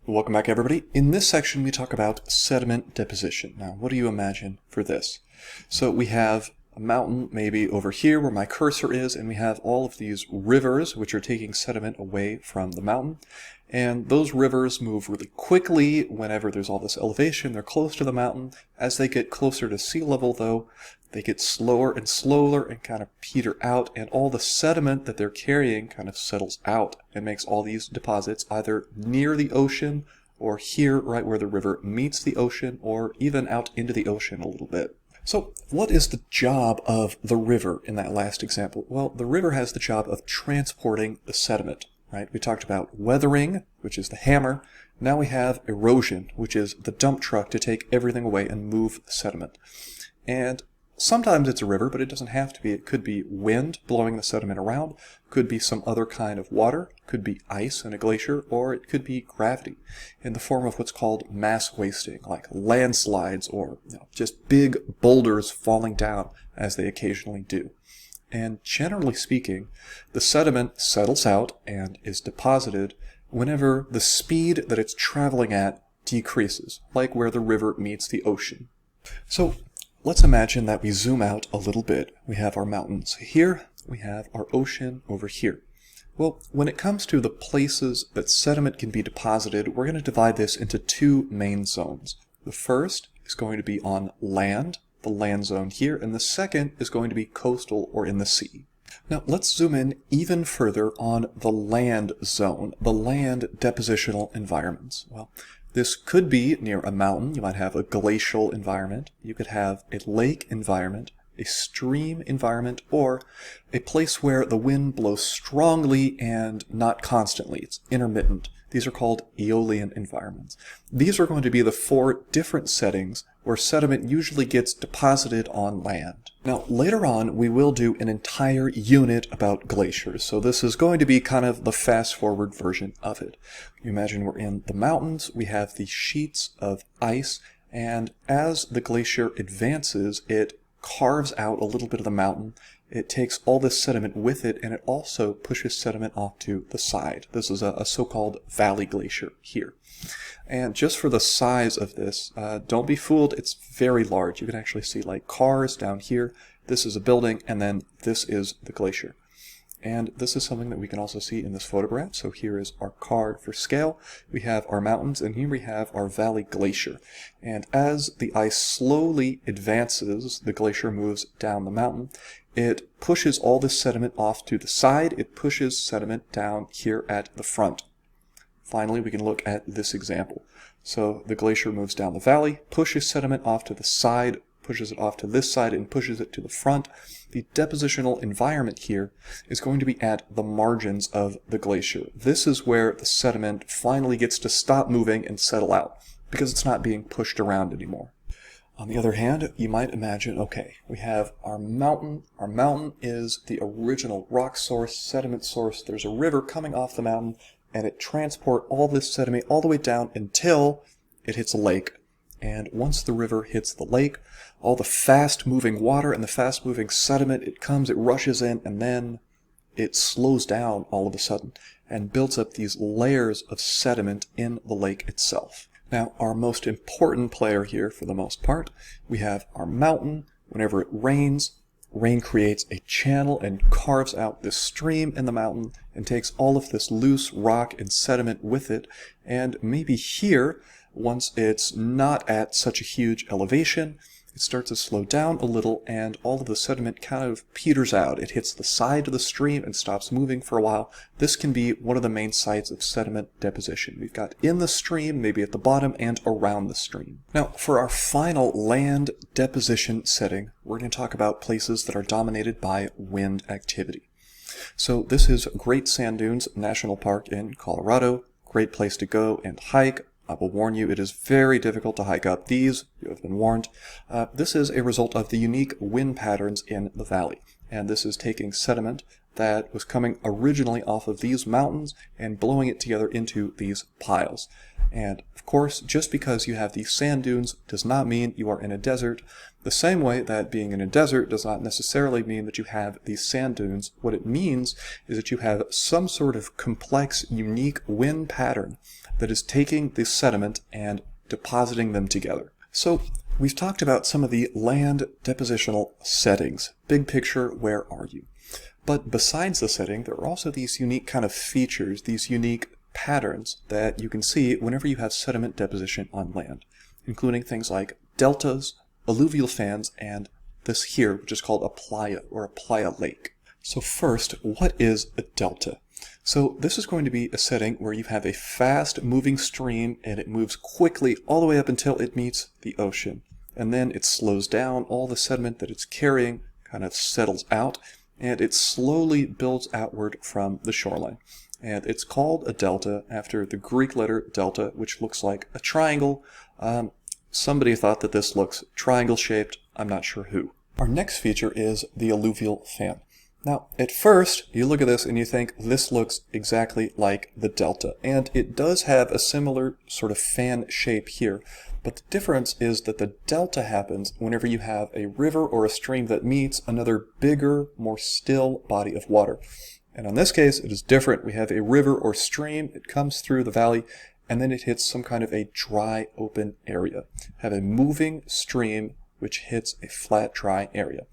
Welcome back, everybody. In this section we talk about sediment deposition. Now, what do you imagine for this? So we have a mountain maybe over here where my cursor is, and we have all of these rivers which are taking sediment away from the mountain. And those rivers move really quickly whenever there's all this elevation. They're close to the mountain. As they get closer to sea level, though, they get slower and slower and kind of peter out, and all the sediment that they're carrying kind of settles out and makes all these deposits either near the ocean or here right where the river meets the ocean, or even out into the ocean a little bit. So what is the job of the river in that last example? Well, the river has the job of transporting the sediment, right? We talked about weathering, which is the hammer. Now we have erosion, which is the dump truck to take everything away and move the sediment. And sometimes it's a river, but it doesn't have to be. It could be wind blowing the sediment around, could be some other kind of water, could be ice in a glacier, or it could be gravity in the form of what's called mass wasting, like landslides or just big boulders falling down as they occasionally do. And generally speaking, the sediment settles out and is deposited whenever the speed that it's traveling at decreases, like where the river meets the ocean. So let's imagine that we zoom out a little bit. We have our mountains here, we have our ocean over here. Well, when it comes to the places that sediment can be deposited, we're going to divide this into two main zones. The first is going to be on land, the land zone here, and the second is going to be coastal or in the sea. Now let's zoom in even further on the land zone, the land depositional environments. Well, this could be near a mountain. You might have a glacial environment. You could have a lake environment, a stream environment, or a place where the wind blows strongly and not constantly. It's intermittent. These are called Eolian environments. These are going to be the four different settings where sediment usually gets deposited on land. Now, later on, we will do an entire unit about glaciers, so this is going to be kind of the fast-forward version of it. You imagine we're in the mountains, we have these sheets of ice, and as the glacier advances, it carves out a little bit of the mountain. It takes all this sediment with it, and it also pushes sediment off to the side. This is a so-called valley glacier here. And just for the size of this, don't be fooled, it's very large. You can actually see like cars down here. This is a building, and then this is the glacier. And this is something that we can also see in this photograph. So here is our card for scale. We have our mountains, and here we have our valley glacier. And as the ice slowly advances, the glacier moves down the mountain. It pushes all this sediment off to the side. It pushes sediment down here at the front. Finally, we can look at this example. So the glacier moves down the valley, pushes sediment off to the side, pushes it off to this side, and pushes it to the front. The depositional environment here is going to be at the margins of the glacier. This is where the sediment finally gets to stop moving and settle out, because it's not being pushed around anymore. On the other hand, you might imagine, okay, we have our mountain. Our mountain is the original rock source, sediment source. There's a river coming off the mountain, and it transports all this sediment all the way down until it hits a lake. And once the river hits the lake, all the fast-moving water and the fast-moving sediment, it comes, it rushes in, and then it slows down all of a sudden and builds up these layers of sediment in the lake itself. Now, our most important player here, for the most part, we have our mountain. Whenever it rains, rain creates a channel and carves out this stream in the mountain and takes all of this loose rock and sediment with it. And maybe here, once it's not at such a huge elevation, it starts to slow down a little, and all of the sediment kind of peters out. It hits the side of the stream and stops moving for a while. This can be one of the main sites of sediment deposition. We've got in the stream, maybe at the bottom, and around the stream. Now, for our final land deposition setting, we're going to talk about places that are dominated by wind activity. So this is Great Sand Dunes National Park in Colorado. Great place to go and hike. I will warn you, it is very difficult to hike up these. You have been warned. This is a result of the unique wind patterns in the valley. And this is taking sediment that was coming originally off of these mountains and blowing it together into these piles. And of course, just because you have these sand dunes does not mean you are in a desert. The same way that being in a desert does not necessarily mean that you have these sand dunes. What it means is that you have some sort of complex, unique wind pattern that is taking the sediment and depositing them together. So we've talked about some of the land depositional settings. Big picture, where are you? But besides the setting, there are also these unique kind of features, these unique patterns that you can see whenever you have sediment deposition on land, including things like deltas, alluvial fans, and this here, which is called a playa or a playa lake. So first, what is a delta? So this is going to be a setting where you have a fast moving stream and it moves quickly all the way up until it meets the ocean. And then it slows down, all the sediment that it's carrying kind of settles out, and it slowly builds outward from the shoreline. And it's called a delta after the Greek letter delta, which looks like a triangle. Somebody thought that this looks triangle-shaped. I'm not sure who. Our next feature is the alluvial fan. Now, at first, you look at this and you think this looks exactly like the delta. And it does have a similar sort of fan shape here. But the difference is that the delta happens whenever you have a river or a stream that meets another bigger, more still body of water. And in this case, it is different. We have a river or stream. It comes through the valley, and then it hits some kind of a dry, open area. Have a moving stream which hits a flat, dry area.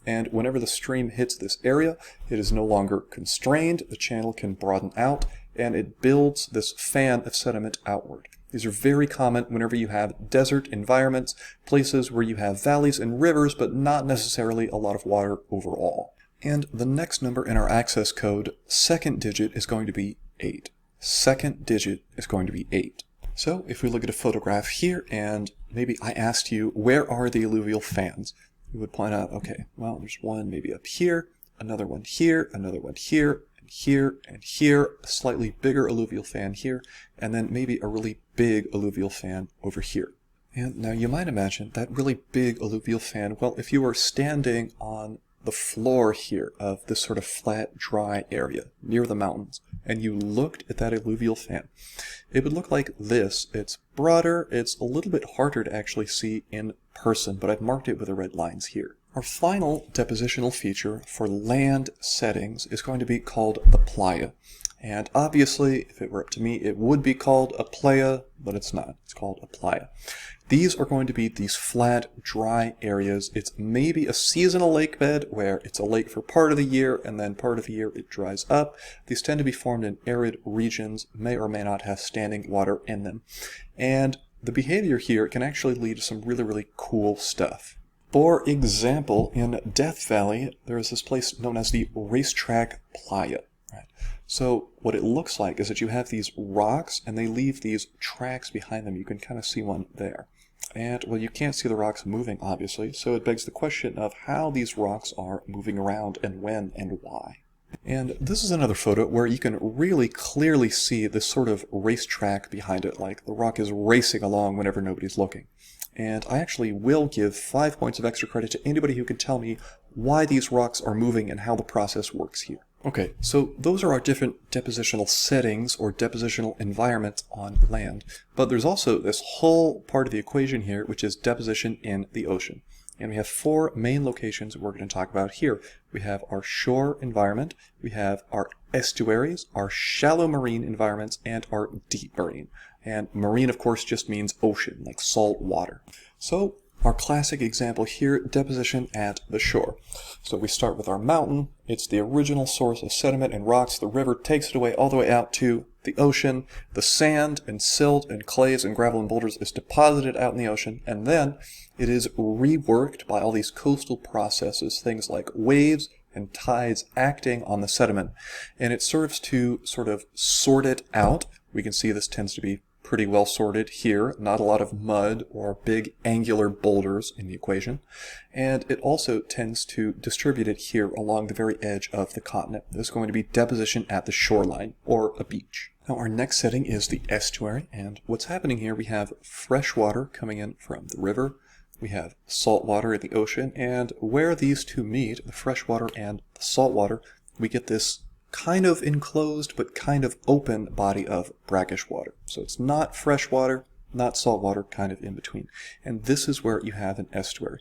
And whenever the stream hits this area, it is no longer constrained. The channel can broaden out, and it builds this fan of sediment outward. These are very common whenever you have desert environments, places where you have valleys and rivers, but not necessarily a lot of water overall. And the next number in our access code, second digit, is going to be 8. Second digit is going to be 8. So if we look at a photograph here, and maybe I asked you, where are the alluvial fans? You would point out, okay, well, there's one maybe up here, another one here, another one here, and here, and here, a slightly bigger alluvial fan here, and then maybe a really big alluvial fan over here. And now you might imagine that really big alluvial fan, well, if you were standing on the floor here of this sort of flat, dry area near the mountains, and you looked at that alluvial fan, it would look like this. It's broader, it's a little bit harder to actually see in person, but I've marked it with the red lines here. Our final depositional feature for land settings is going to be called the playa. And obviously, if it were up to me, it would be called a playa, but it's not. It's called a playa. These are going to be these flat, dry areas. It's maybe a seasonal lake bed where it's a lake for part of the year, and then part of the year it dries up. These tend to be formed in arid regions, may or may not have standing water in them. And the behavior here can actually lead to some really, really cool stuff. For example, in Death Valley, there is this place known as the Racetrack Playa. Right? So what it looks like is that you have these rocks, and they leave these tracks behind them. You can kind of see one there. And, well, you can't see the rocks moving, obviously, so it begs the question of how these rocks are moving around and when and why. And this is another photo where you can really clearly see this sort of racetrack behind it, like the rock is racing along whenever nobody's looking. And I actually will give 5 points of extra credit to anybody who can tell me why these rocks are moving and how the process works here. Okay, so those are our different depositional settings or depositional environments on land. But there's also this whole part of the equation here, which is deposition in the ocean. And we have 4 main locations we're going to talk about here. We have our shore environment, we have our estuaries, our shallow marine environments, and our deep marine. And marine, of course, just means ocean, like salt water. So our classic example here, deposition at the shore. So we start with our mountain. It's the original source of sediment and rocks. The river takes it away all the way out to the ocean. The sand and silt and clays and gravel and boulders is deposited out in the ocean, and then it is reworked by all these coastal processes, things like waves and tides acting on the sediment. And it serves to sort of sort it out. We can see this tends to be pretty well sorted here, not a lot of mud or big angular boulders in the equation. And it also tends to distribute it here along the very edge of the continent. This is going to be deposition at the shoreline, or a beach. Now our next setting is the estuary, and what's happening here, we have fresh water coming in from the river, we have salt water in the ocean, and where these two meet, the fresh water and the salt water, we get this kind of enclosed but kind of open body of brackish water. So it's not fresh water, not salt water, kind of in between. And this is where you have an estuary.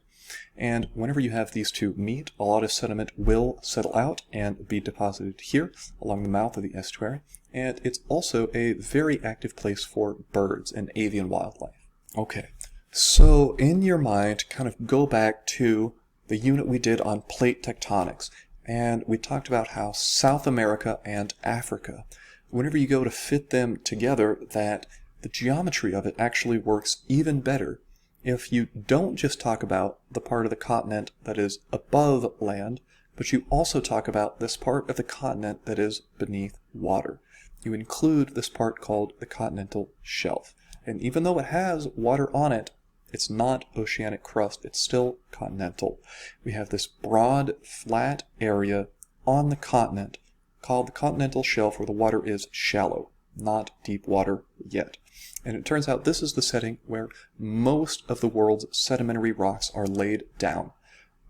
And whenever you have these two meet, a lot of sediment will settle out and be deposited here along the mouth of the estuary. And it's also a very active place for birds and avian wildlife. Okay, so in your mind, kind of go back to the unit we did on plate tectonics. And we talked about how South America and Africa, whenever you go to fit them together, that the geometry of it actually works even better if you don't just talk about the part of the continent that is above land, but you also talk about this part of the continent that is beneath water. You include this part called the continental shelf. And even though it has water on it, it's not oceanic crust, it's still continental. We have this broad, flat area on the continent called the continental shelf where the water is shallow, not deep water yet. And it turns out this is the setting where most of the world's sedimentary rocks are laid down.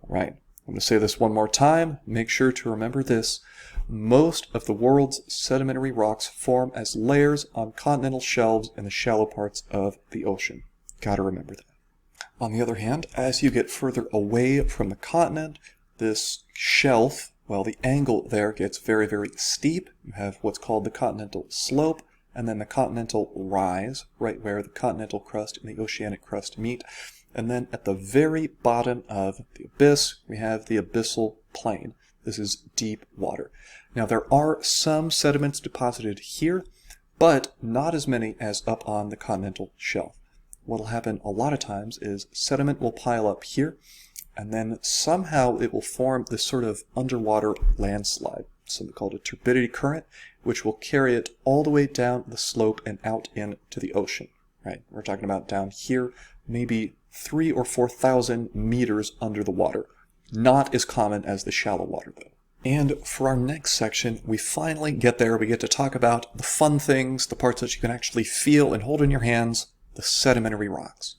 All right, I'm going to say this one more time. Make sure to remember this. Most of the world's sedimentary rocks form as layers on continental shelves in the shallow parts of the ocean. Got to remember that. On the other hand, as you get further away from the continent, this shelf, well, the angle there gets very, very steep. You have what's called the continental slope, and then the continental rise, right where the continental crust and the oceanic crust meet. And then at the very bottom of the abyss, we have the abyssal plain. This is deep water. Now, there are some sediments deposited here, but not as many as up on the continental shelf. What will happen a lot of times is sediment will pile up here, and then somehow it will form this sort of underwater landslide, something called a turbidity current, which will carry it all the way down the slope and out into the ocean. Right? We're talking about down here, maybe 3,000 or 4,000 meters under the water. Not as common as the shallow water, though. And for our next section, we finally get there. We get to talk about the fun things, the parts that you can actually feel and hold in your hands, the sedimentary rocks.